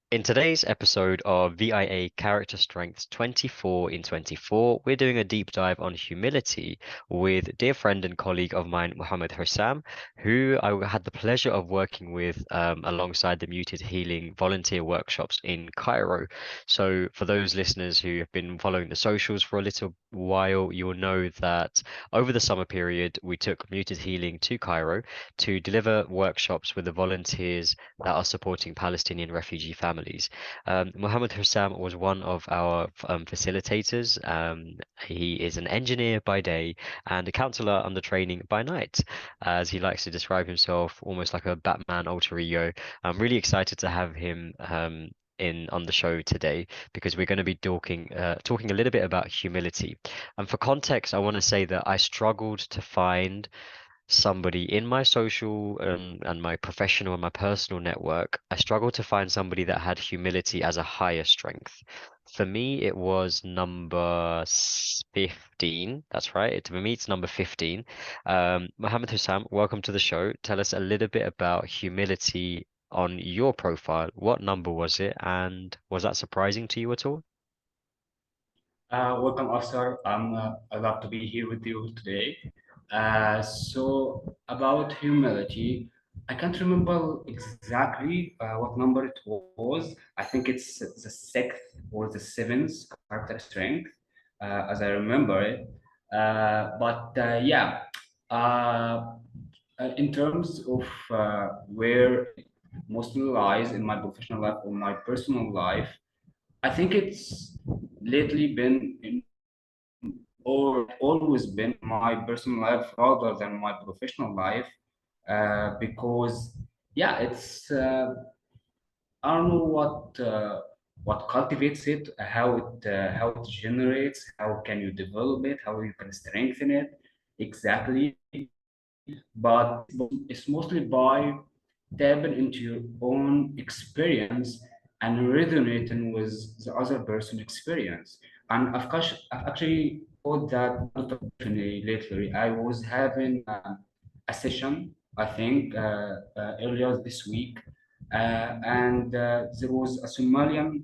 In today's episode of VIA Character Strengths 24 in 24, we're doing a deep dive on humility with dear friend and colleague of mine, Mohammed Hussam, who I had the pleasure of working with alongside the Muted Healing volunteer workshops in Cairo. So, for those listeners who have been following the socials for a little while, you'll know that over the summer period, we took Muted Healing to Cairo to deliver workshops with the volunteers that are supporting Palestinian refugee families. Mohammed Hussam was one of our facilitators. He is an engineer by day and a counselor under training by night, as he likes to describe himself almost like a Batman alter ego. I'm really excited to have him in on the show today because we're going to be talking a little bit about humility. And for context, I want to say that I struggled to find somebody in my social and my professional and my personal network. I struggled to find somebody that had humility as a higher strength. For me, it was number 15. That's right. For me, it's number 15. Mohammed Hussam, welcome to the show. Tell us a little bit about humility on your profile. What number was it, and was that surprising to you at all? Welcome, Afsar. I love to be here with you today. So about humility, I can't remember exactly what number it was. I think it's the sixth or the seventh character strength, as I remember it. But yeah, uh, in terms of where it mostly lies in my professional life or my personal life, I think it's lately been or always been my personal life rather than my professional life, because yeah, it's I don't know what cultivates it, how it generates, how can you develop it, how you can strengthen it exactly. But it's mostly by tapping into your own experience and resonating with the other person's experience. And I've actually thought that lately. I was having a session, I think, earlier this week, and there was a Somalian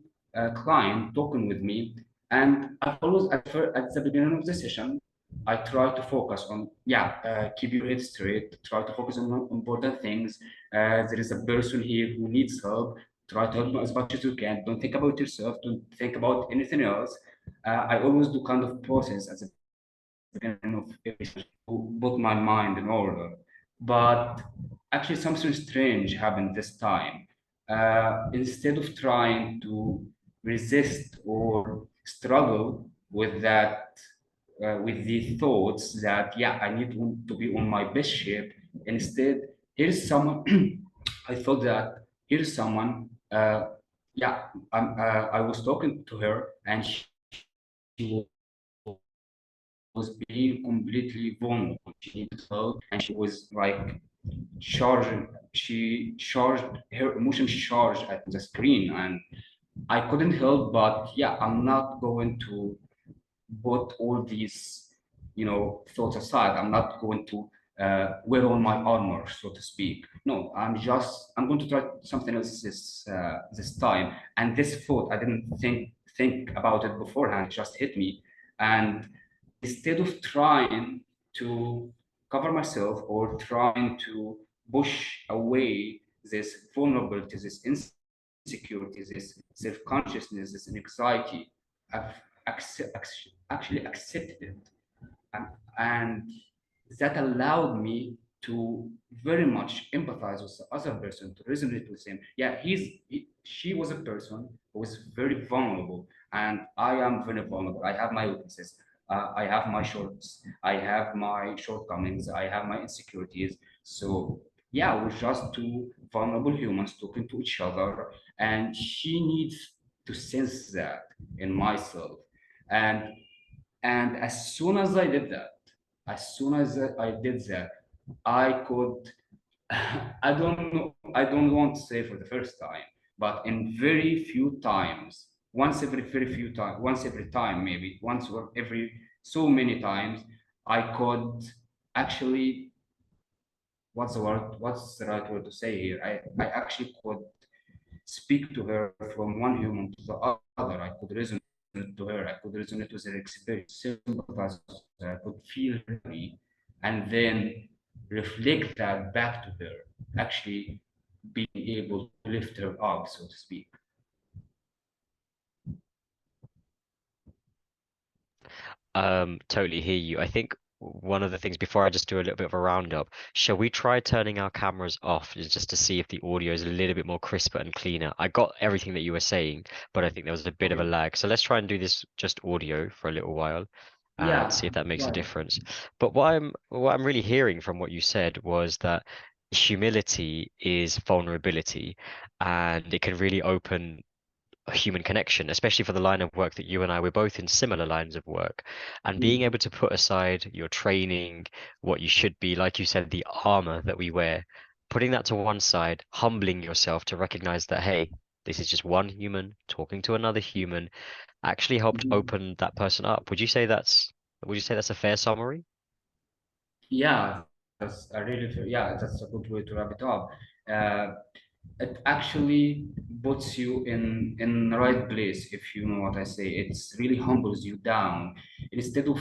client talking with me, and I've always at the beginning of the session, I try to focus on, keep your head straight, try to focus on important things. There is a person here who needs help. Try to help them as much as you can. Don't think about yourself. Don't think about anything else. I always do kind of process at the beginning of every session to put my mind in order. But actually, something strange happened this time. Instead of trying to resist or struggle with that, with the thoughts that, yeah, I need to be on my best shape. Instead, here's someone. I thought that here's someone. I was talking to her, and she was being completely vulnerable. She needed help, and she was like charging. She charged her emotions charged at the screen, and I couldn't help but, yeah, I'm not going to put all these, thoughts aside. I'm not going to wear on my armor, so to speak. No, I'm going to try something else this time. And this thought, I didn't think about it beforehand. It just hit me, and instead of trying to cover myself or trying to push away this vulnerability, this insecurity, this self-consciousness, this anxiety, I've actually accepted it, and, and that allowed me to very much empathize with the other person, to resonate with him. Yeah, she was a person who was very vulnerable, and I am very vulnerable. I have my weaknesses. I have my shorts. I have my shortcomings. I have my insecurities. So yeah, we're just two vulnerable humans talking to each other, and she needs to sense that in myself. And as soon as I did that, as soon as I did that, I could, I don't want to say for the first time, but in very few times, once every time, maybe once or every so many times, I could actually, what's the right word to say here? I actually could speak to her from one human to the other. I could resonate to her. I could resonate with her experience, sympathize with her. I could feel her, and then reflect that back to her. Actually, being able to lift her up, so to speak. Totally hear you. I think one of the things before I just do a little bit of a roundup, shall we try turning our cameras off just to see if the audio is a little bit more crisper and cleaner? I got everything that you were saying, but I think there was a bit of a Okay. lag. So let's try and do this just audio for a little while and Yeah. see if that makes a Right. difference. But what I'm really hearing from what you said was that humility is vulnerability and it can really open a human connection, especially for the line of work that you and I, we're both in similar lines of work. And being Mm. able to put aside your training, what you should be, like you said, the armor that we wear, putting that to one side, humbling yourself to recognize that, hey, this is just one human talking to another human, actually helped Mhm. open that person up. Would you say that's a fair summary? Yeah, that's a really, yeah, that's a good way to wrap it up. Uh, it actually puts you in the right place, if you know what I say. It's really humbles you down instead of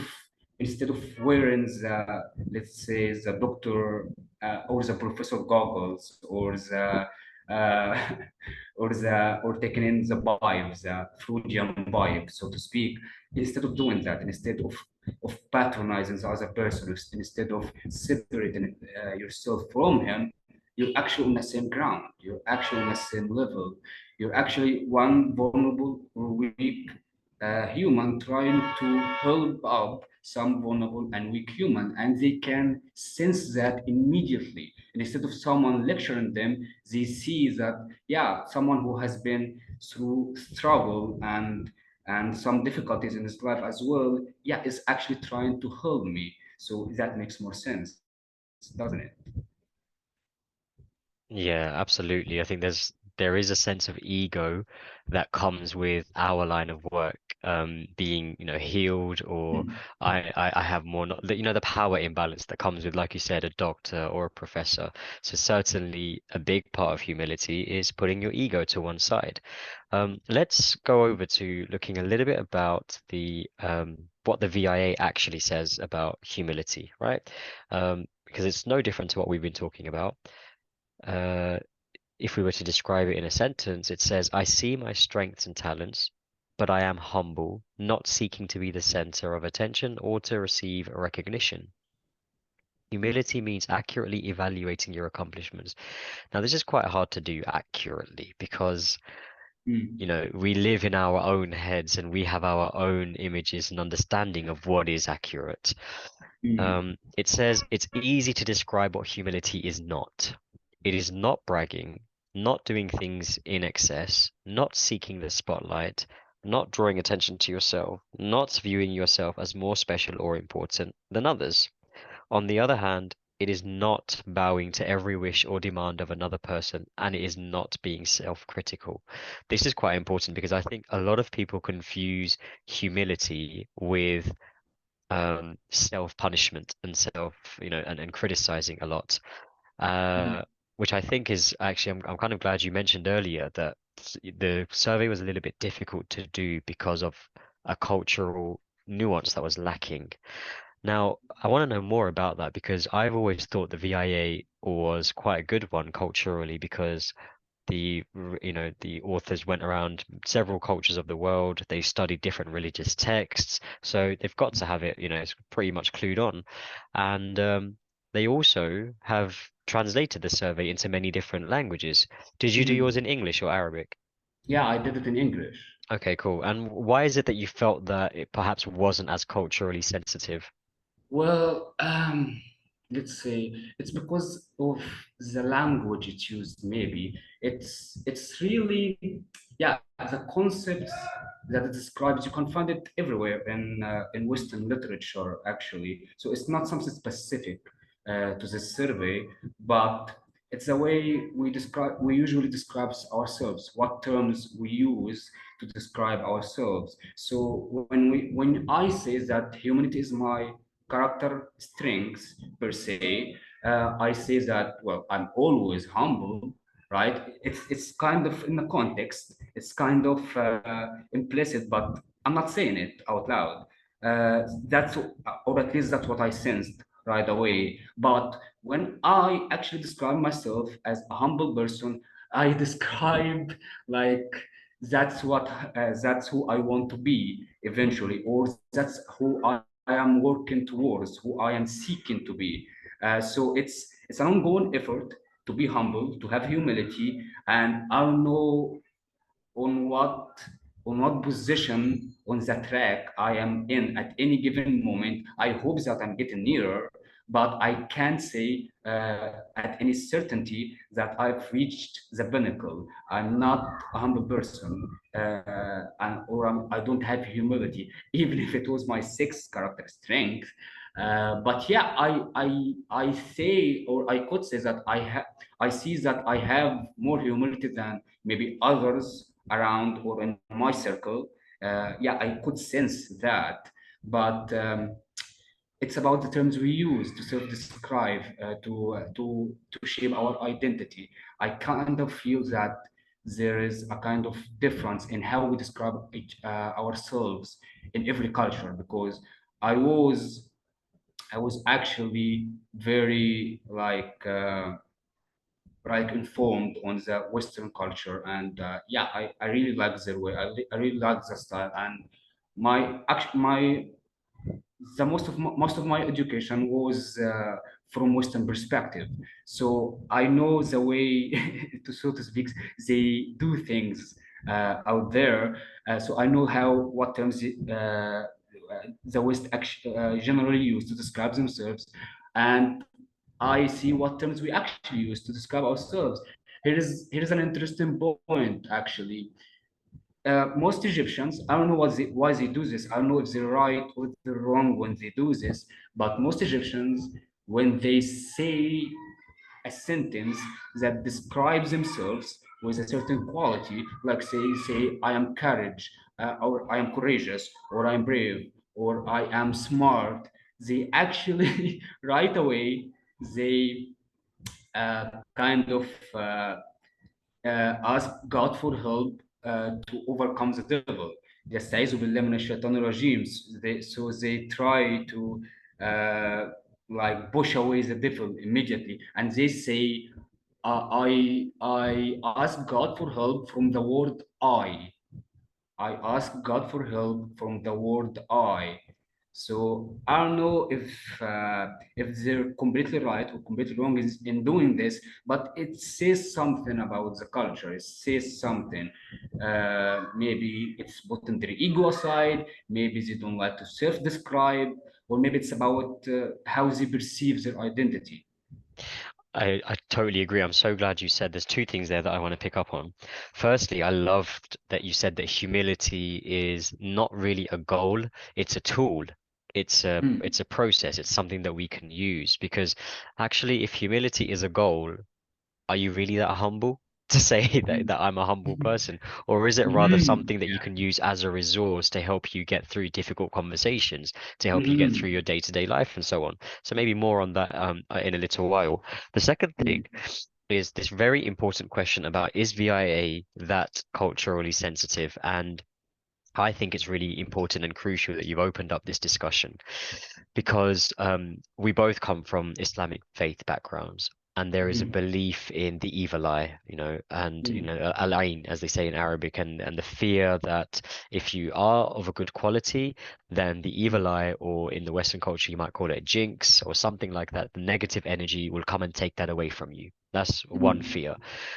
wearing the, let's say, the doctor or the professor goggles, or the uh, or taking in the vibe, the Freudian vibe, so to speak. Instead of doing that, instead of patronizing the other person, instead of separating yourself from him, you're actually on the same ground. You're actually on the same level. You're actually one vulnerable or weak human trying to help up some vulnerable and weak human, and they can sense that immediately. And instead of someone lecturing them, they see that, yeah, someone who has been through struggle and some difficulties in his life as well, yeah, is actually trying to help me. So that makes more sense, doesn't it? Yeah, absolutely. I think there is a sense of ego that comes with our line of work, being, healed, or Mm. I have more, not the power imbalance that comes with, like you said, a doctor or a professor. So certainly a big part of humility is putting your ego to one side. Let's go over to looking a little bit about the what the VIA actually says about humility, right? Because it's no different to what we've been talking about. Uh, if we were to describe it in a sentence, it says, I see my strengths and talents, but I am humble, not seeking to be the center of attention or to receive recognition. Humility means accurately evaluating your accomplishments. Now, this is quite hard to do accurately because, Mm. we live in our own heads and we have our own images and understanding of what is accurate. Mm. It says it's easy to describe what humility is not. It is not bragging, not doing things in excess, not seeking the spotlight, not drawing attention to yourself, not viewing yourself as more special or important than others. On the other hand, it is not bowing to every wish or demand of another person, and it is not being self-critical. This is quite important because I think a lot of people confuse humility with self-punishment and and criticizing a lot, Mm. uh, which I think is actually, I'm kind of glad you mentioned earlier that the survey was a little bit difficult to do because of a cultural nuance that was lacking. Now, I want to know more about that because I've always thought the VIA was quite a good one culturally because the authors went around several cultures of the world. They studied different religious texts, so they've got to have it, it's pretty much clued on. And they also have translated the survey into many different languages. Did you do yours Mm. in English or Arabic? Yeah, I did it in English. Okay, cool. And why is it that you felt that it perhaps wasn't as culturally sensitive? Well, let's say it's because of the language it's used. Maybe it's really, yeah, the concepts that it describes. You can find it everywhere in Western literature, actually. So it's not something specific to this survey, but it's the way we usually describe ourselves, what terms we use to describe ourselves. So when I say that humanity is my character strengths per se, I say that, well, I'm always humble, right? It's kind of in the context, it's kind of implicit, but I'm not saying it out loud. That's, or at least that's what I sensed right away. But when I actually describe myself as a humble person, I describe like that's who I want to be eventually, or that's who I am working towards, who I am seeking to be. So it's an ongoing effort to be humble, to have humility, and I don't know on what on what position on the track I am in at any given moment. I hope that I'm getting nearer, but I can't say at any certainty that I've reached the pinnacle. I'm not a humble person, I don't have humility, even if it was my sixth character strength. But yeah, I say, or I could say that I see that I have more humility than maybe others around or in my circle. Yeah, I could sense that, but it's about the terms we use to self-describe, to shape our identity. I kind of feel that there is a kind of difference in how we describe ourselves in every culture, because I was I was actually very like informed on the Western culture, and yeah, I really like their way. I really like the style, and my the most of my education was from Western perspective. So I know the way, to so to speak, they do things out there. So I know how what terms the West generally use to describe themselves, and I see what terms we actually use to describe ourselves. Here's an interesting point actually. Most Egyptians, I don't know why they do this. I don't know if they're right or they're wrong when they do this, but most Egyptians, when they say a sentence that describes themselves with a certain quality, like say I am courage, or I am courageous, or I am brave, or I am smart, they actually right away they kind of ask God for help to overcome the devil. يستعيذوا بالله من الشيطان الرجيم. So they try to uh, like push away the devil immediately, and they say, I ask God for help from the word I. I ask God for help from the word I. So I don't know if they're completely right or completely wrong in doing this, but it says something about the culture. It says something. Maybe it's putting their ego aside. Maybe they don't like to self-describe, or maybe it's about how they perceive their identity. I totally agree. I'm so glad you said there's two things there that I want to pick up on. Firstly, I loved that you said that humility is not really a goal, it's a tool. Mm. It's a process. It's something that we can use because actually if humility is a goal, are you really that humble to say that I'm a humble person? Or is it rather Mm. something that you Yeah. can use as a resource to help you get through difficult conversations, to help you get through Mm. your day-to-day life and so on? So maybe more on that in a little while. The second thing Mm. is this very important question about is VIA that culturally sensitive? And I think it's really important and crucial that you've opened up this discussion because we both come from Islamic faith backgrounds, and there is a Mm. belief in the evil eye, and Mm. al-ain, as they say in Arabic, and the fear that if you are of a good quality, then the evil eye, or in the Western culture, you might call it a jinx or something like that, the negative energy will come and take that away from you. That's one Mm. fear.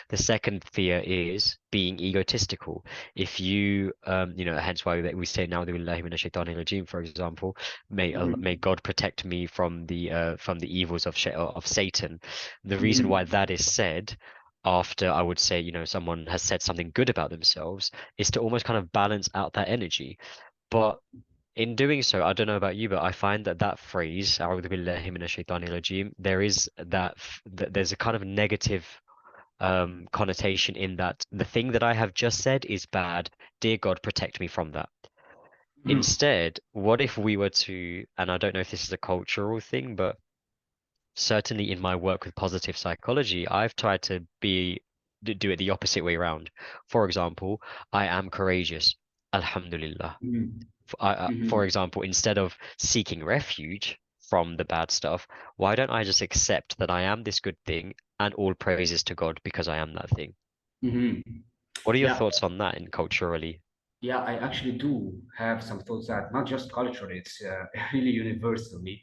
The second fear is being egotistical. If you, hence why that we say now, for example, may Mm. God protect me from the evils of Satan. The reason why Mm. that is said after I would say, someone has said something good about themselves is to almost kind of balance out that energy. But in doing so, I don't know about you, but I find that that phrase, "أعوذ بالله من الشيطان الرجيم," there is there's a kind of negative connotation in that the thing that I have just said is bad. Dear God, protect me from that. Mm. Instead, what if we were to, and I don't know if this is a cultural thing, but certainly in my work with positive psychology, I've tried to be do it the opposite way around. For example, I am courageous. Alhamdulillah. Mhm. For Mhm. example, instead of seeking refuge from the bad stuff, why don't I just accept that I am this good thing and all praises to God because I am that thing? Mhm. What are your Yeah, thoughts on that in culturally? yeah, I actually do have some thoughts that not just culturally, it's really universally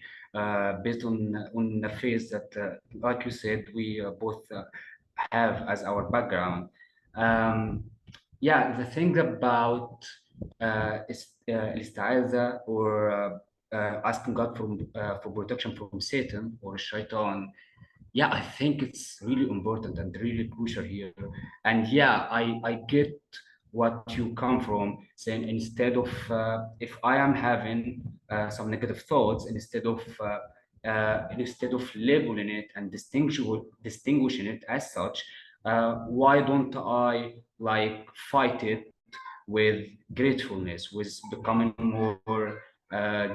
based on the phase that, like you said, we both have as our background. Um, yeah, the thing about isti'aza or asking God for protection from Satan or Shaitan, yeah, I think it's really important and really crucial here. And yeah, I get what you come from saying if I am having some negative thoughts, instead of labeling it and distinguishing it as such, why don't I like fight it with gratefulness, with becoming more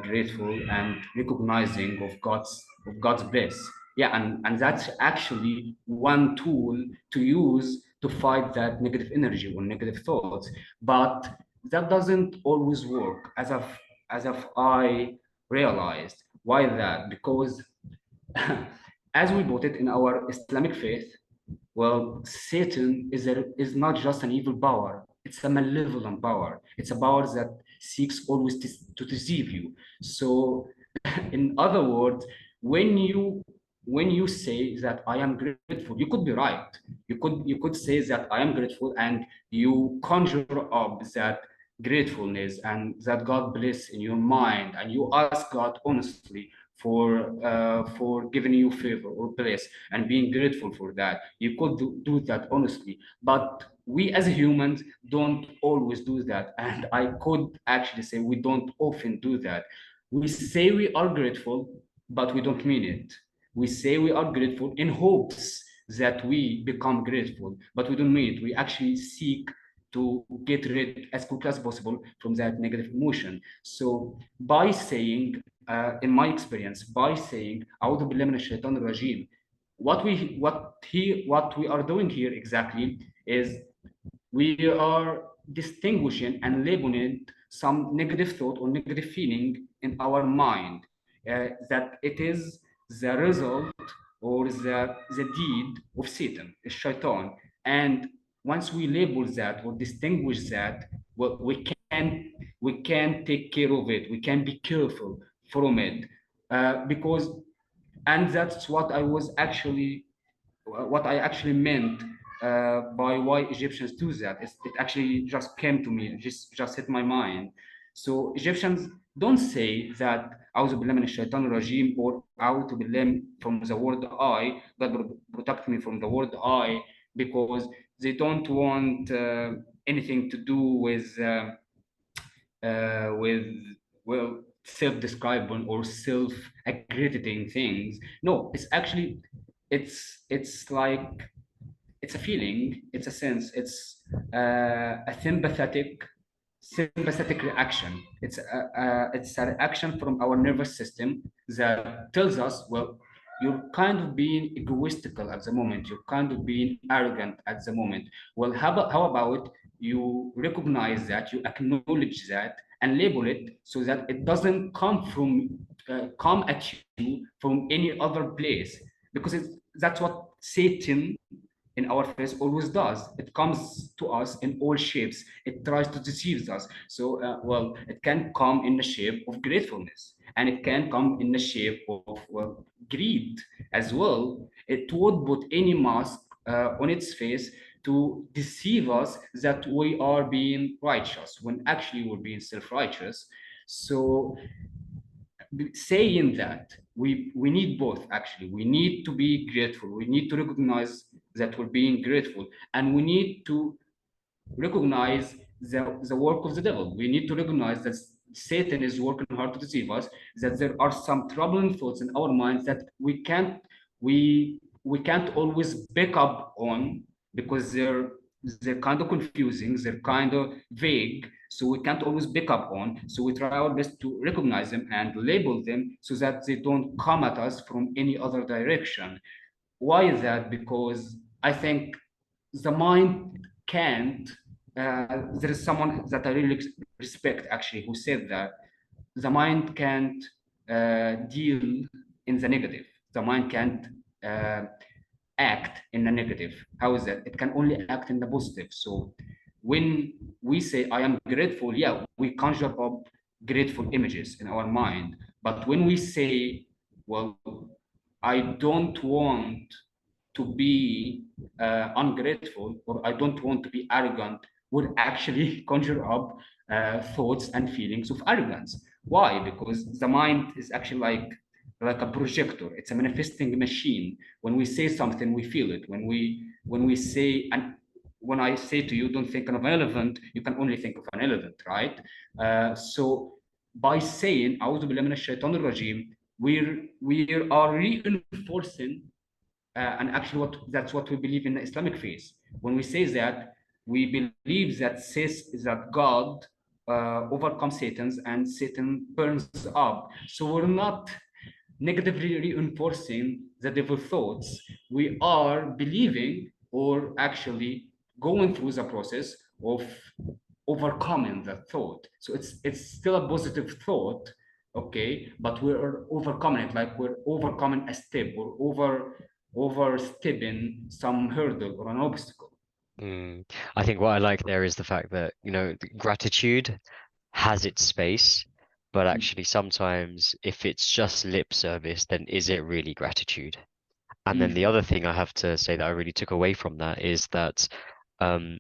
grateful and recognizing of God's bliss. Yeah, and that's actually one tool to use to fight that negative energy or negative thoughts. But that doesn't always work, as of I realized. Why that? Because as we put it in our Islamic faith, well, Satan is not just an evil power, it's a malevolent power. It's a power that seeks always to deceive you. So, in other words, when you when you say that I am grateful, you could be right. You could say that I am grateful, and you conjure up that gratefulness and that God bless in your mind, and you ask God honestly for giving you favor or bless and being grateful for that. You could do that honestly, but we as humans don't always do that, and I could actually say we don't often do that. We say we are grateful, but we don't mean it. We say we are grateful in hopes that we become grateful, but we don't mean it. We actually seek to get rid as quickly as possible from that negative emotion. So by saying, in my experience, by saying "أعوذ بالله من الشيطان الرجيم," what we are doing here exactly is we are distinguishing and labeling some negative thought or negative feeling in our mind, that it is the result or the deed of Satan, Shaitan. And once we label that or distinguish that, well, we can take care of it. We can be careful from it, because, and that's what I actually meant by why Egyptians do that. It actually just came to me, just hit my mind. So Egyptians don't say that أعوذ بالله من الشيطان الرجيم or أعوذ بالله from the word I, God protect me from the word I, because they don't want anything to do with, well, self-describing or self-accrediting things. No, it's like it's a feeling, it's a sense, it's a sympathetic reaction. It's a reaction from our nervous system that tells us, well, you're kind of being egoistical at the moment, you're kind of being arrogant at the moment. Well, how about you recognize that, you acknowledge that, and label it so that it doesn't come at you from any other place, because that's what Satan in our face always does. It comes to us in all shapes. It tries to deceive us. So, well, it can come in the shape of gratefulness, and it can come in the shape of, well, greed as well. It would put any mask on its face to deceive us that we are being righteous when actually we're being self-righteous. So saying that we need both, actually we need to be grateful, we need to recognize that we're being grateful, and we need to recognize the work of the devil. We need to recognize that Satan is working hard to deceive us, that there are some troubling thoughts in our minds that we can't always pick up on, because they're kind of confusing, they're kind of vague, so we can't always pick up on. So we try our best to recognize them and label them so that they don't come at us from any other direction. Why is that? Because I think the mind can't. There is someone that I really respect actually who said that the mind can't deal in the negative. The mind can't uh, act in the negative. How is that? It can only act in the positive. So when we say I am grateful, yeah, we conjure up grateful images in our mind. But when we say, well, I don't want to be ungrateful, or I don't want to be arrogant, would actually conjure up thoughts and feelings of arrogance. Why? Because the mind is actually like a projector. It's a manifesting machine. When we say something, we feel it. When we say, and when I say to you, don't think of an elephant, you can only think of an elephant, right? So by saying "A'udhu billahi minash shaitanir rajim," we are reinforcing and actually that's what we believe in the Islamic faith. When we say that, we believe that says that God overcomes Satan's and Satan burns up. So we're not negatively reinforcing the devil thoughts. We are believing or actually going through the process of overcoming the thought. So it's still a positive thought, okay, but we're overcoming it, like we're overcoming a step or overstepping some hurdle or an obstacle. I think what I like there is the fact that, gratitude has its space, but actually sometimes if it's just lip service, then is it really gratitude? And then the Mm. other thing I have to say that I really took away from that is that um,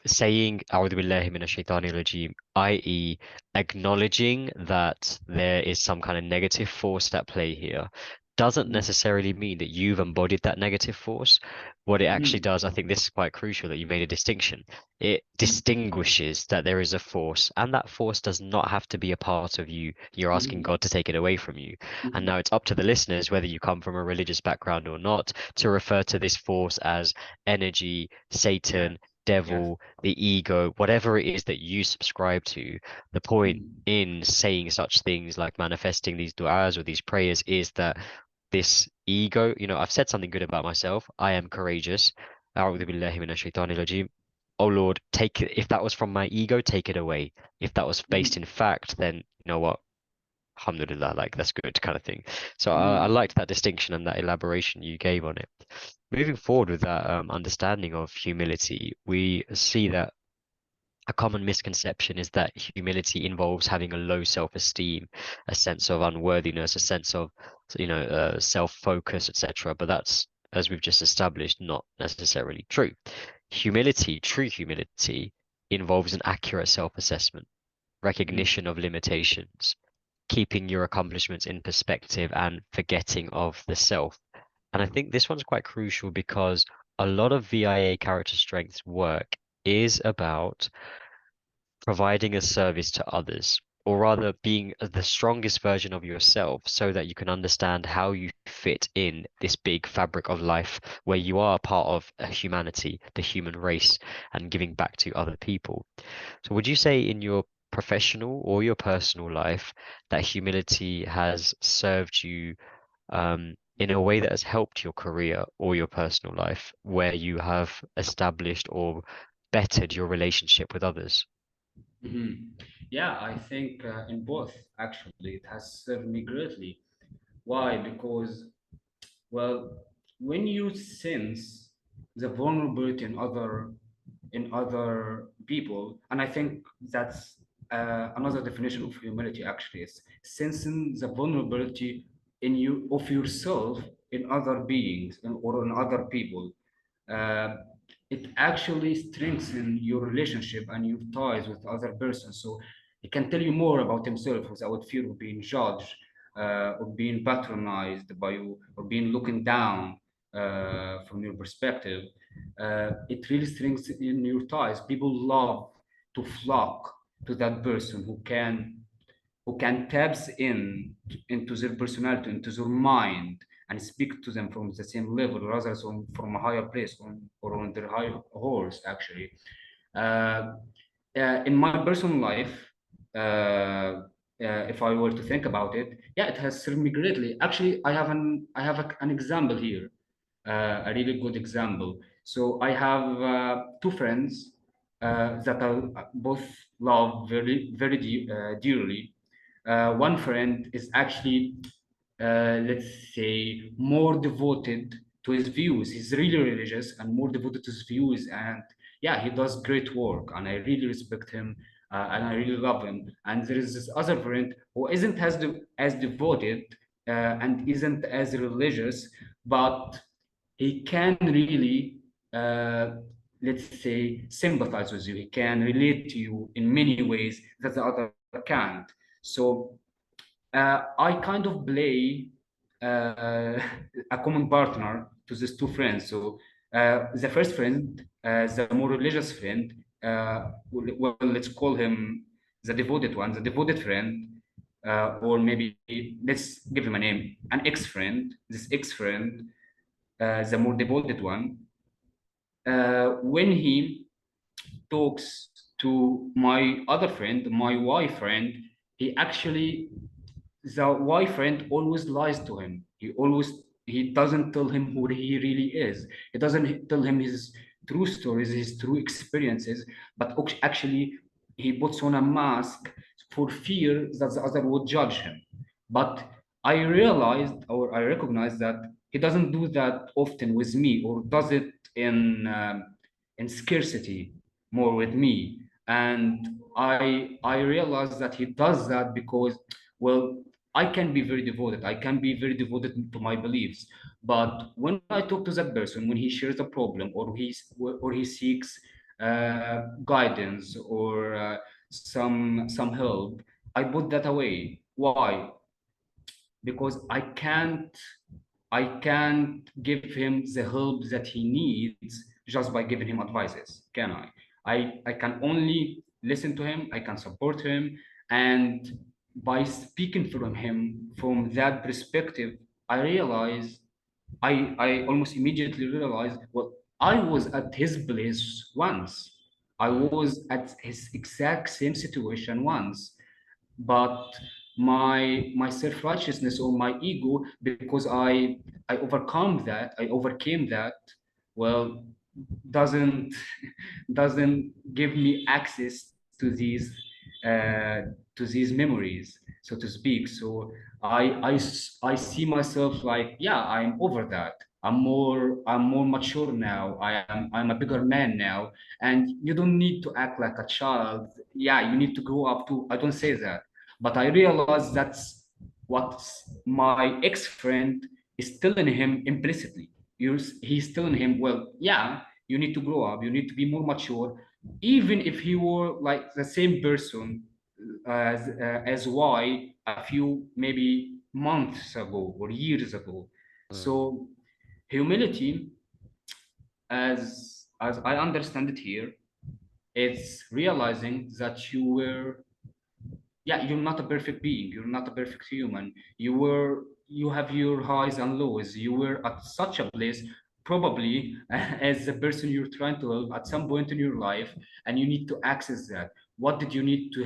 saying "A'udhu billahi minash shaitanir rajim," i.e., acknowledging that there is some kind of negative force at play here, doesn't Mm. necessarily mean that you've embodied that negative force. What it actually Mm. does, I think this is quite crucial that you made a distinction. It Mm. distinguishes that there is a force, and that force does not have to be a part of you. You're asking Mm. God to take it away from you. And Mm. now it's up to the listeners, whether you come from a religious background or not, to refer to this force as energy, Yeah. Satan, Yes. devil, the ego, whatever it is that you subscribe to. The point Mm. in saying such things like manifesting these du'as or these prayers is that this ego, I've said something good about myself. I am courageous. A'udhu billahi minash shaitanir rajim. Oh Lord, take it. If that was from my ego, take it away. If that was based Mm. in fact, then you know what? Alhamdulillah, like that's good kind of thing. So I Mm. liked that distinction and that elaboration you gave on it. Moving forward with that understanding of humility, we see that a common misconception is that humility involves having a low self-esteem, a sense of unworthiness, a sense of, self-focus, etc. But that's, as we've just established, not necessarily true. Humility, true humility, involves an accurate self-assessment, Mm. recognition of limitations, keeping your accomplishments in perspective, and forgetting of the self. And I think this one's quite crucial because a lot of VIA character strengths work is about providing a service to others, or rather being the strongest version of yourself so that you can understand how you fit in this big fabric of life where you are part of a humanity, the human race, and giving back to other people. So would you say in your professional or your personal life that humility has served you in a way that has helped your career or your personal life, where you have established or bettered your relationship with others? Mhm. Yeah, I think in both actually it has served me greatly. Why? Because, well, when you sense the vulnerability in other people, and I think that's another definition of humility actually is sensing the vulnerability in you of yourself in other beings or in other people. uh, it actually strengthens your relationship and your ties with other persons. So he can tell you more about himself without fear of being judged, or being patronized by you, or being looking down from your perspective. It really strengthens in your ties. People love to flock to that person who can taps into their personality, into their mind, and speak to them from the same level rather than from a higher place or on their high horse actually. uh, in my personal life, if I were to think about it, yeah, it has served me greatly. Actually, I have an example here, a really good example. So I have two friends that I both love very dearly. One friend is actually, let's say, more devoted to his views. He's really religious and more devoted to his views. And yeah, he does great work, and I really respect him, and I really love him. And there is this other friend who isn't as devoted and isn't as religious, but he can really, uh, let's say, sympathize with you. He can relate to you in many ways that the other can't. So I kind of play a common partner to these two friends. So the first friend, the more religious friend, well, let's call him the devoted one, the devoted friend, or maybe let's give him a name, an ex-friend. This ex-friend, the more devoted one, when he talks to my other friend, my Y friend, he actually, the Y friend always lies to him. He doesn't tell him who he really is. He doesn't tell him his true stories, his true experiences, but actually he puts on a mask for fear that the other would judge him. But I realized, or I recognized, that he doesn't do that often with me, or does it in scarcity more with me. And I realized that he does that because, well, I can be very devoted. I can be very devoted to my beliefs. But when I talk to that person, when he shares a problem, or he seeks guidance, or some help, I put that away. Why? Because I can't give him the help that he needs just by giving him advices, can I? I can only listen to him, I can support him, and by speaking from him from that perspective, I realize, I almost immediately realized, well, I was at his place once. I was at his exact same situation once, but my self-righteousness or my ego, because I overcame that, well, doesn't doesn't give me access to these memories, so to speak. So I see myself like, yeah, I'm over that. I'm more mature now. I'm a bigger man now, and you don't need to act like a child. Yeah, you need to grow up too. I don't say that, but I realize that's what my ex-friend is telling him implicitly. He's telling him, well, yeah, you need to grow up, you need to be more mature, even if he were like the same person as Y a few maybe months ago or years ago. Mm. So humility, as I understand it here, it's realizing that yeah, you're not a perfect being, you're not a perfect human. You have your highs and lows. You were at such a place, probably as the person you're trying to help at some point in your life, and you need to access that. What did you need to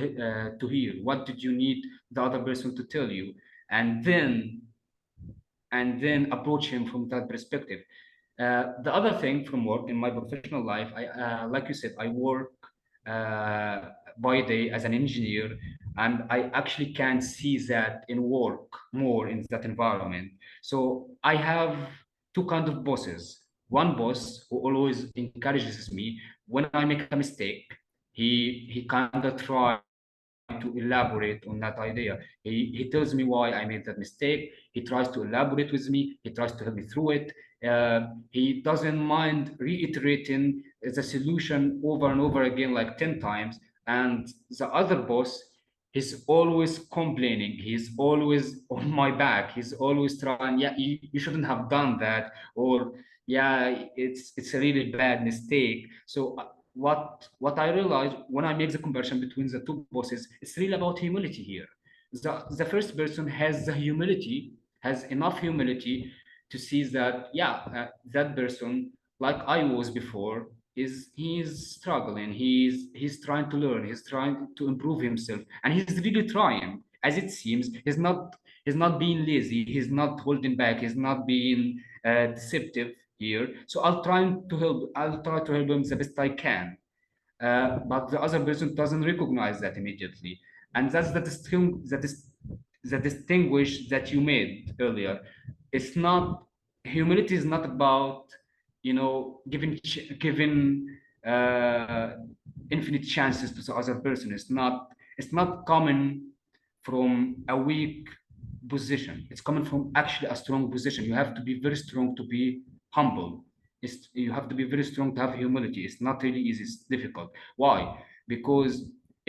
hear? What did you need the other person to tell you? And then and then approach him from that perspective. The other thing from work, in my professional life, like you said, I work by day as an engineer, and I actually can see that in work more in that environment. So I have two kind of bosses. One boss who always encourages me when I make a mistake. He kind of tries to elaborate on that idea. He tells me why I made that mistake. He tries to elaborate with me. He tries to help me through it. He doesn't mind reiterating the solution over and over again, like 10 times. And the other boss, he's always complaining. He's always on my back. He's always trying, yeah, you shouldn't have done that. Or, yeah, it's a really bad mistake. So what I realized when I make the comparison between the two bosses, it's really about humility here. The first person has the humility, has enough humility to see that, yeah, that person, like I was before, he's struggling. He's trying to learn. He's trying to improve himself, and he's really trying. As it seems, he's not being lazy. He's not holding back. He's not being deceptive. here. So I'll try to help him the best I can. But the other person doesn't recognize that immediately, and that's the distinguish that you made earlier. It's not Humility is not about giving uh, infinite chances to the other person. It's not coming from a weak position. It's coming from actually a strong position. You have to be very strong to be humble. You have to be very strong to have humility. It's not really easy. It's difficult. Why? Because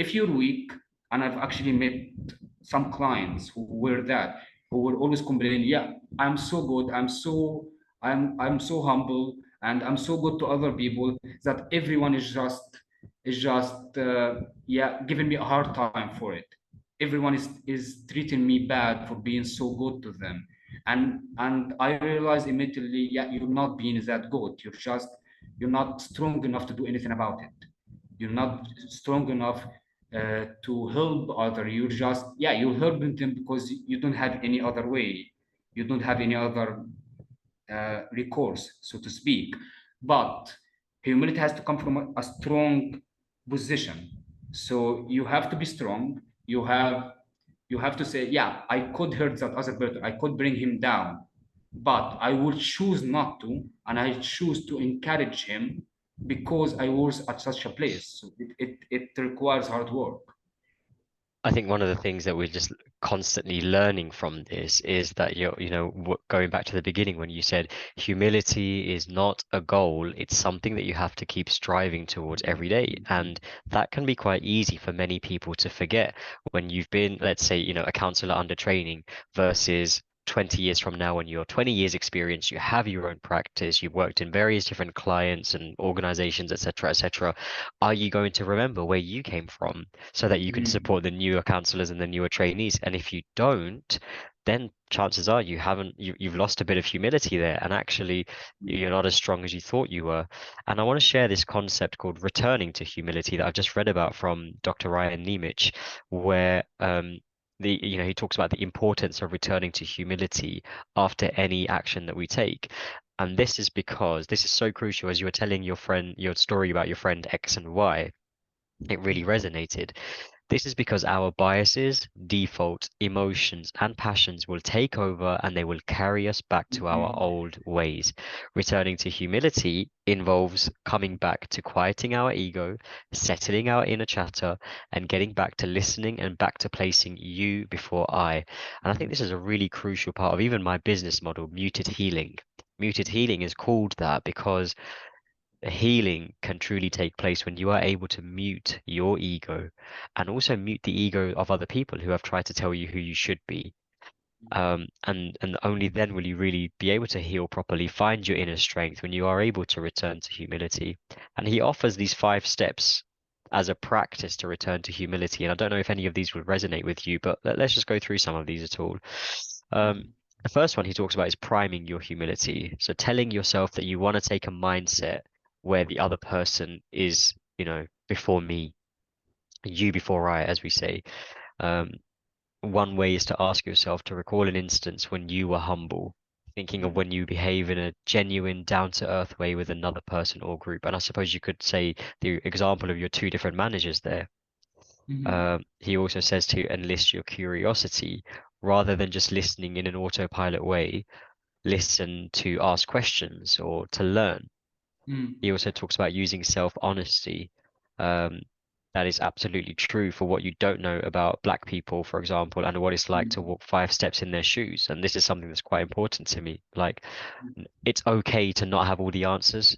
if you're weak, and I've actually met some clients who were always complaining, yeah, I'm so good, I'm so humble, and I'm so good to other people that everyone is just yeah, giving me a hard time for it. Everyone is treating me bad for being so good to them. And I realized immediately, yeah, you're not being that good. You're not strong enough to do anything about it. You're not strong enough to help other. You're helping them because you don't have any other way. You don't have any other recourse, so to speak. But humility has to come from a strong position. So you have to be strong. You have to say, yeah, I could hurt that other person. I could bring him down, but I will choose not to, and I choose to encourage him because I was at such a place. So it requires hard work. I think one of the things that we're just constantly learning from this is that going back to the beginning when you said humility is not a goal, it's something that you have to keep striving towards every day. And that can be quite easy for many people to forget when you've been, let's say, a counselor under training versus 20 years from now when you're 20 years experience, you have your own practice, you've worked in various different clients and organizations, etc., etc. Are you going to remember where you came from so that you can Mm, support the newer counselors and the newer trainees? And if you don't, then chances are you've lost a bit of humility there, and actually you're not as strong as you thought you were. And I want to share this concept called returning to humility that I've just read about from Dr. Ryan Nemich, where he talks about the importance of returning to humility after any action that we take. And this is because this is so crucial. As you were telling your story about your friend X and Y, it really resonated. This is because our biases, default, emotions, and passions will take over and they will carry us back to our mm, old ways. Returning to humility involves coming back to quieting our ego, settling our inner chatter, and getting back to listening and back to placing you before I. And I think this is a really crucial part of even my business model, Muted Healing. Muted Healing is called that because healing can truly take place when you are able to mute your ego and also mute the ego of other people who have tried to tell you who you should be. And only then will you really be able to heal properly, find your inner strength when you are able to return to humility. And he offers these 5 steps as a practice to return to humility. And I don't know if any of these would resonate with you, but let's just go through some of these at all. Um, the first one he talks about is priming your humility. So telling yourself that you want to take a mindset where the other person is, before me, you before I, as we say. Um, one way is to ask yourself to recall an instance when you were humble, thinking of when you behave in a genuine, down-to-earth way with another person or group. And I suppose you could say the example of your 2 different managers there. mm, He also says to enlist your curiosity rather than just listening in an autopilot way. Listen to ask questions or to learn. mm, He also talks about using self-honesty. Um, that is absolutely true for what you don't know about Black people, for example, and what it's like to mm, walk 5 steps in their shoes. And this is something that's quite important to me. Like, it's okay to not have all the answers.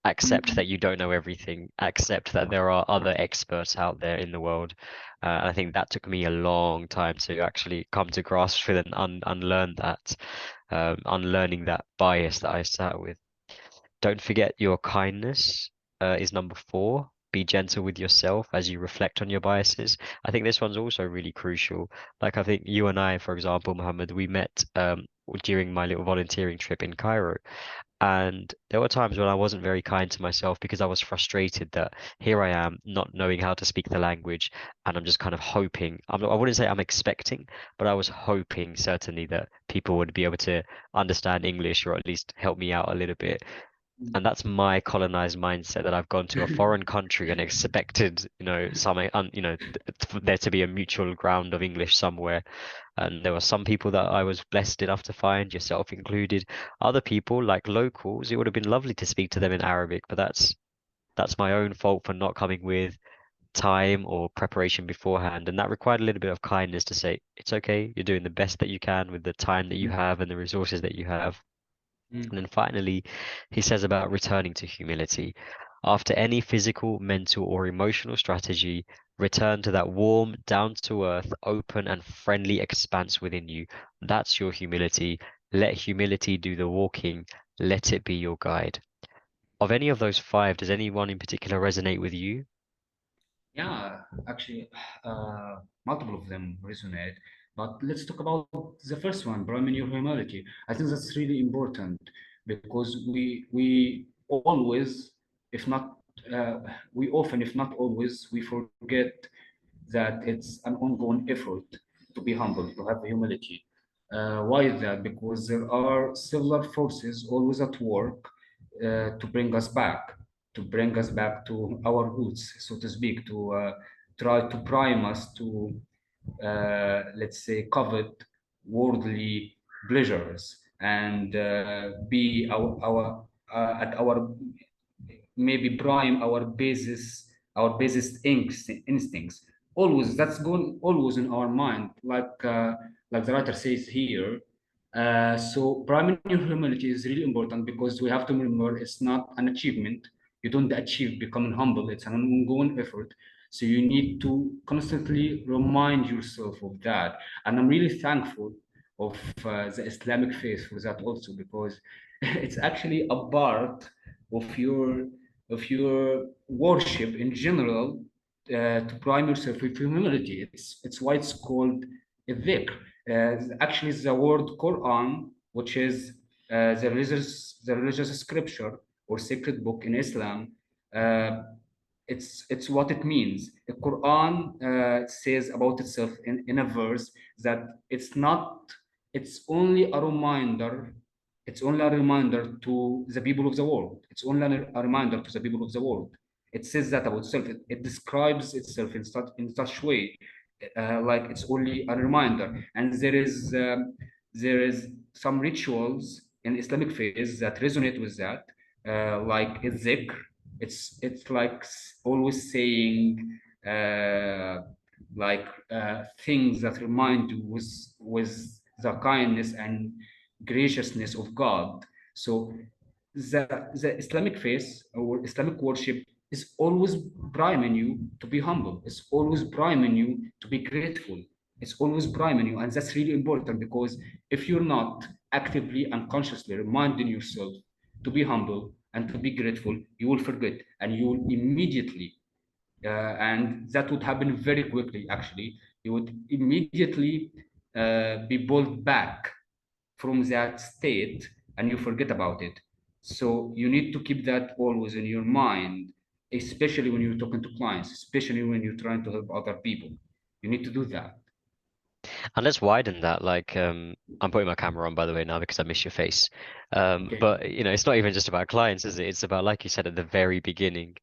Accept mm, that you don't know everything. Accept that there are other experts out there in the world. And I think that took me a long time to actually come to grasp with and unlearn that, unlearning that bias that I sat with. Don't forget your kindness is number 4. be gentle with yourself as you reflect on your biases. I think this one's also really crucial. Like I think you and I, for example, Mohammed, we met during my little volunteering trip in Cairo. And there were times when I wasn't very kind to myself because I was frustrated that here I am not knowing how to speak the language, and I'm just kind of hoping. I wouldn't say I'm expecting, but I was hoping certainly that people would be able to understand English or at least help me out a little bit. And that's my colonized mindset that I've gone to a foreign country and expected, for there to be a mutual ground of English somewhere. And there were some people that I was blessed enough to find, yourself included. Other people, like locals, it would have been lovely to speak to them in Arabic, but that's my own fault for not coming with time or preparation beforehand. And that required a little bit of kindness to say, it's okay, you're doing the best that you can with the time that you Mm, have and the resources that you have. mm. And then finally, he says about returning to humility. After any physical, mental, or emotional strategy, return to that warm, down to earth, open, and friendly expanse within you. That's your humility. Let humility do the walking. Let it be your guide. Of any of those five, does anyone in particular resonate with you? Yeah, actually, uh, multiple of them resonate. But let's talk about the first one, priming your humility. I think that's really important because we always, if not, we often, if not always, we forget that it's an ongoing effort to be humble, to have humility. Why is that? Because there are several forces always at work to bring us back, to our roots, so to speak, to try to prime us to, let's say, covet worldly pleasures and be at our maybe prime our basis instincts. Always that's going always in our mind, like the writer says here. So priming your humility is really important because we have to remember it's not an achievement. You don't achieve becoming humble. It's an ongoing effort. So you need to constantly remind yourself of that. And I'm really thankful of the Islamic faith for that also, because it's actually a part of your worship in general, to prime yourself with humility. It's why it's called a dhikr. Actually, the word Quran, which is the religious scripture or sacred book in Islam, uh, it's what it means. The Quran says about itself in a verse that it's not it's only a reminder it's only a reminder to the people of the world. It's only a reminder to the people of the world. It says that about itself. It describes itself in such way, like it's only a reminder. And there is some rituals in Islamic faith that resonate with that, like dhikr. It's like always saying, like things that remind you with the kindness and graciousness of God. So the Islamic faith or Islamic worship is always priming you to be humble. It's always priming you to be grateful. It's always priming you, and that's really important because if you're not actively and consciously reminding yourself to be humble and to be grateful, you will forget and you will immediately, and that would happen very quickly. Actually, you would immediately be pulled back from that state and you forget about it. So you need to keep that always in your mind, especially when you're talking to clients, especially when you're trying to help other people. You need to do that. And let's widen that. Like, I'm putting my camera on, by the way, now because I miss your face. Okay. But it's not even just about clients, is it? It's about, like you said at the very beginning,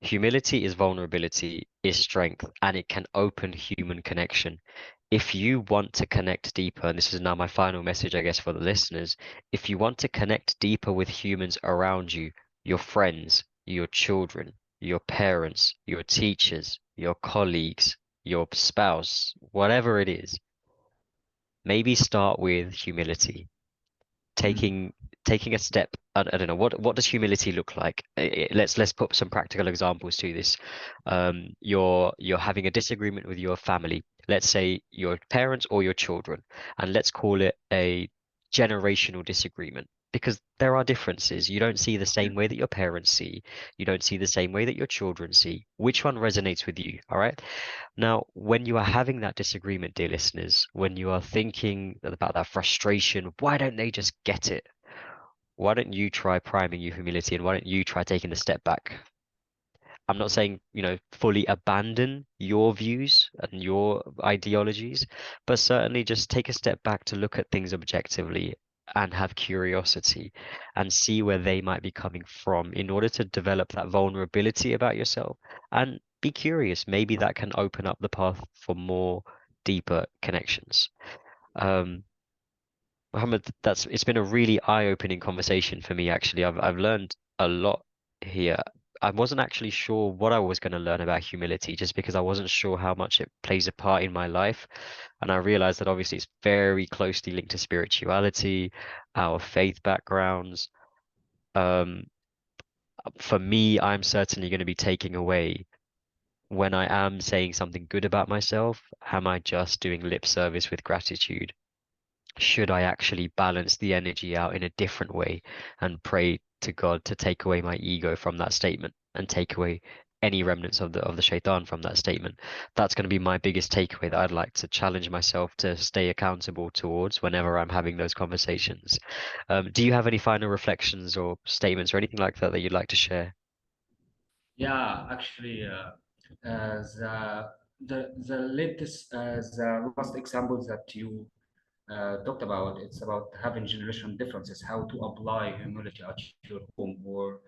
humility is vulnerability, is strength, and it can open human connection. If you want to connect deeper, and this is now my final message, I guess, for the listeners, if you want to connect deeper with humans around you, your friends, your children, your parents, your teachers, your colleagues, your spouse, whatever it is, maybe start with humility, Mm. taking taking a step. I don't know what does humility look like. Let's put some practical examples to this. You're having a disagreement with your family, let's say your parents or your children, and let's call it a generational disagreement. because there are differences. You don't see the same way that your parents see. You don't see the same way that your children see. Which one resonates with you? All right. Now, when you are having that disagreement, dear listeners, when you are thinking about that frustration, why don't they just get it? Why don't you try priming your humility, and why don't you try taking a step back? I'm not saying, fully abandon your views and your ideologies, but certainly just take a step back to look at things objectively and have curiosity and see where they might be coming from in order to develop that vulnerability about yourself and be curious. Maybe that can open up the path for more deeper connections. Um, Mohammed, it's been a really eye-opening conversation for me, actually. I've learned a lot here. I wasn't actually sure what I was going to learn about humility just because I wasn't sure how much it plays a part in my life. And I realized that obviously it's very closely linked to spirituality, our faith backgrounds. Um, for me, I'm certainly going to be taking away when I am saying something good about myself, am I just doing lip service with gratitude? Should I actually balance the energy out in a different way and pray to God to take away my ego from that statement and take away any remnants of the shaitan from that statement? That's going to be my biggest takeaway that I'd like to challenge myself to stay accountable towards whenever I'm having those conversations. Do you have any final reflections or statements or anything like that that you'd like to share? Yeah, actually, the latest the last example that you talked about, it's about having generation differences, how to apply humility at your home or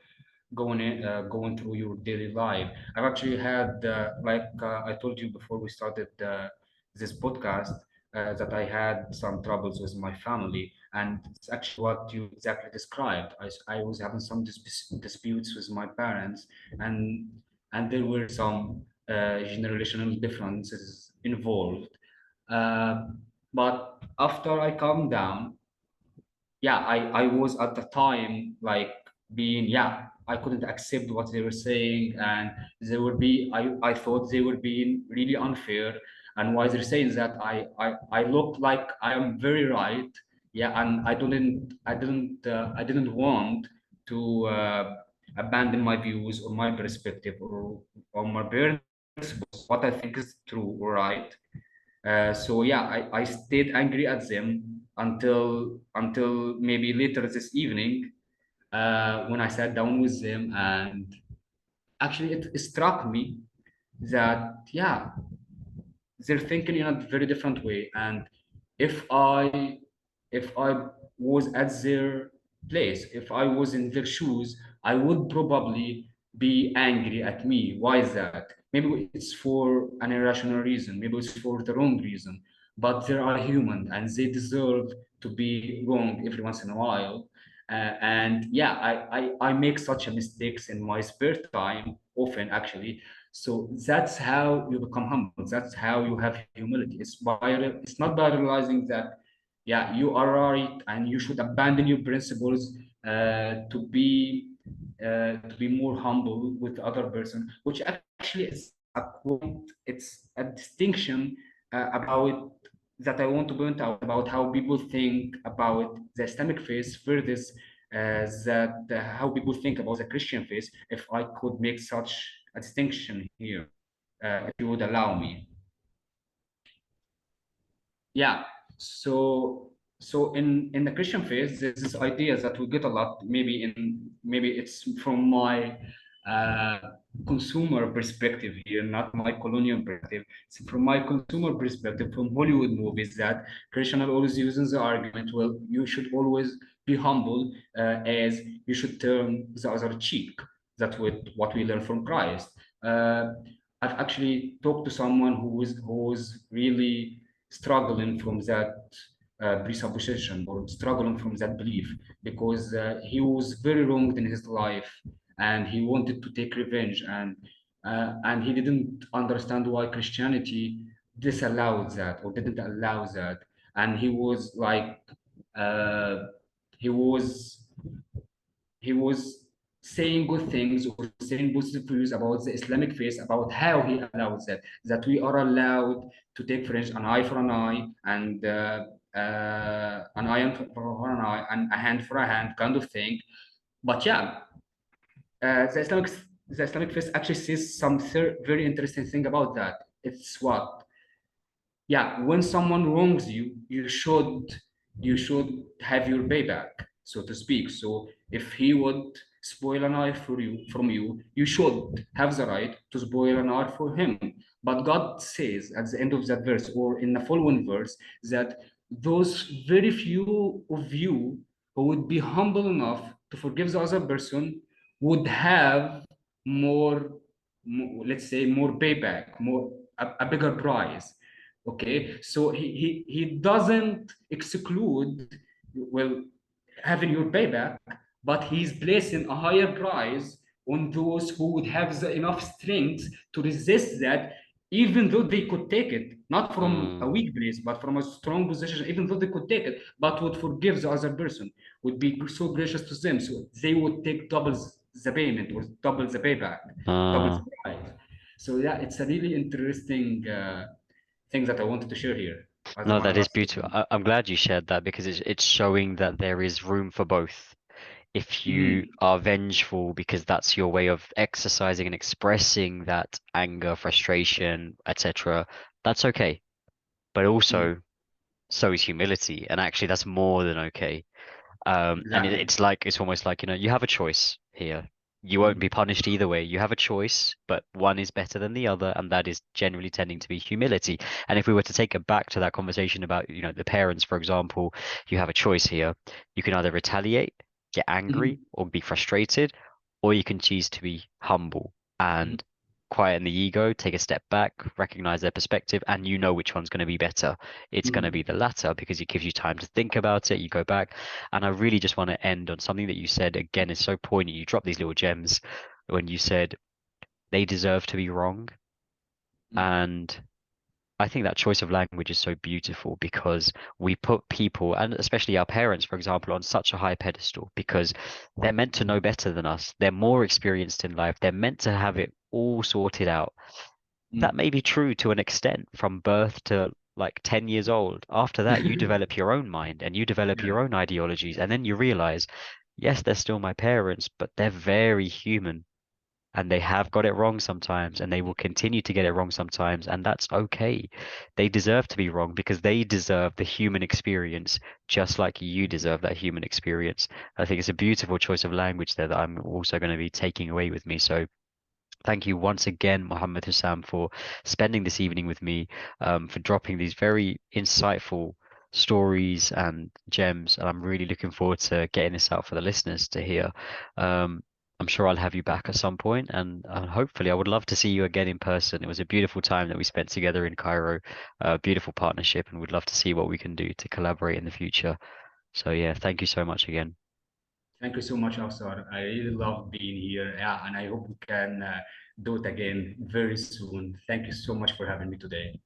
going through your daily life. I've actually had I told you before we started this podcast that I had some troubles with my family, and it's actually what you exactly described. I was having some disputes with my parents, and there were some generational differences involved. Uh, but after I calmed down, yeah, I was at the time like being, yeah, I couldn't accept what they were saying, and they would be, I thought they were being really unfair, and why they're saying that I look like I am very right. Yeah, and I didn't want to abandon my views or my perspective or my principles, what I think is true or right. So yeah, I stayed angry at them until maybe later this evening when I sat down with them, and actually it struck me that yeah, they're thinking in a very different way. And if I was at their place, if I was in their shoes, I would probably be angry at me. Why is that? Maybe it's for an irrational reason, maybe it's for the wrong reason, but they are human and they deserve to be wrong every once in a while. And yeah, I make such a mistakes in my spare time often, actually. So that's how you become humble. That's how you have humility. It's not by realizing that yeah, you are right and you should abandon your principles to be more humble with the other person, which actually is a quite, it's a distinction about that I want to point out about how people think about the Islamic faith versus how people think about the Christian faith. If I could make such a distinction here, if you would allow me. Yeah. So in the Christian faith, there's this idea that we get a lot. Maybe it's from my uh, consumer perspective here, not my colonial perspective. It's from my consumer perspective, from Hollywood movies, that Christian are always using the argument, well, you should always be humble, as you should turn the other cheek. That's what we learn from Christ. Uh, I've actually talked to someone who was really struggling from that presupposition or struggling from that belief because he was very wronged in his life and he wanted to take revenge, and he didn't understand why Christianity disallowed that or didn't allow that, and he was like uh, he was he was saying good things or saying positive views about the Islamic faith, about how he allows that we are allowed to take, for instance, an eye for an eye, and an eye for an eye and a hand for a hand kind of thing. But yeah, the Islamic faith actually says some very interesting thing about that. It's what, yeah, when someone wrongs you, you should have your payback, so to speak. So if he would spoil an eye for you from you, you should have the right to spoil an eye for him. But God says at the end of that verse, or in the following verse, that those very few of you who would be humble enough to forgive the other person would have more, let's say, more payback, more a bigger prize. Okay, so he doesn't exclude, well, having your payback, but he's placing a higher price on those who would have enough strength to resist that, even though they could take it, not from a Mm, weak place, but from a strong position. Even though they could take it, but would forgive the other person, would be so gracious to them, so they would take double the payment, or double the payback, double uh, the price. So yeah, it's a really interesting things that I wanted to share here as no, my that is last beautiful. statement. I'm glad you shared that because it's showing that there is room for both. If you Mm, are vengeful because that's your way of exercising and expressing that anger, frustration, etc., that's okay. But mm, also, so is humility, and actually, that's more than okay. And exactly. it's almost like, you have a choice here. You won't Mm, be punished either way. You have a choice, but one is better than the other, and that is generally tending to be humility. And if we were to take it back to that conversation about, the parents, for example, you have a choice here. You can either retaliate, get angry, mm, or be frustrated, or you can choose to be humble mm, and quieten the ego, take a step back, recognize their perspective, and you know which one's going to be better. It's going to mm, be the latter because it gives you time to think about it. You go back, and I really just want to end on something that you said again is so poignant. You dropped these little gems when you said they deserve to be wrong. mm, And I think that choice of language is so beautiful because we put people, and especially our parents, for example, on such a high pedestal because they're meant to know better than us. They're more experienced in life. They're meant to have it all sorted out. That mm. may be true to an extent from birth to like 10 years old. After that, you develop your own mind and you develop Yeah. your own ideologies. And then you realize, yes, they're still my parents, but they're very human and they have got it wrong sometimes and they will continue to get it wrong sometimes. And that's okay. They deserve to be wrong because they deserve the human experience just like you deserve that human experience. I think it's a beautiful choice of language there that I'm also going to be taking away with me. So, thank you once again, Mohammed Hussam, for spending this evening with me, for dropping these very insightful stories and gems. And I'm really looking forward to getting this out for the listeners to hear. Um, I'm sure I'll have you back at some point, and hopefully, I would love to see you again in person. It was a beautiful time that we spent together in Cairo, a beautiful partnership, and would love to see what we can do to collaborate in the future. So, yeah, thank you so much again. Thank you so much, Afsar. I really love being here. Yeah, and I hope we can do it again very soon. Thank you so much for having me today.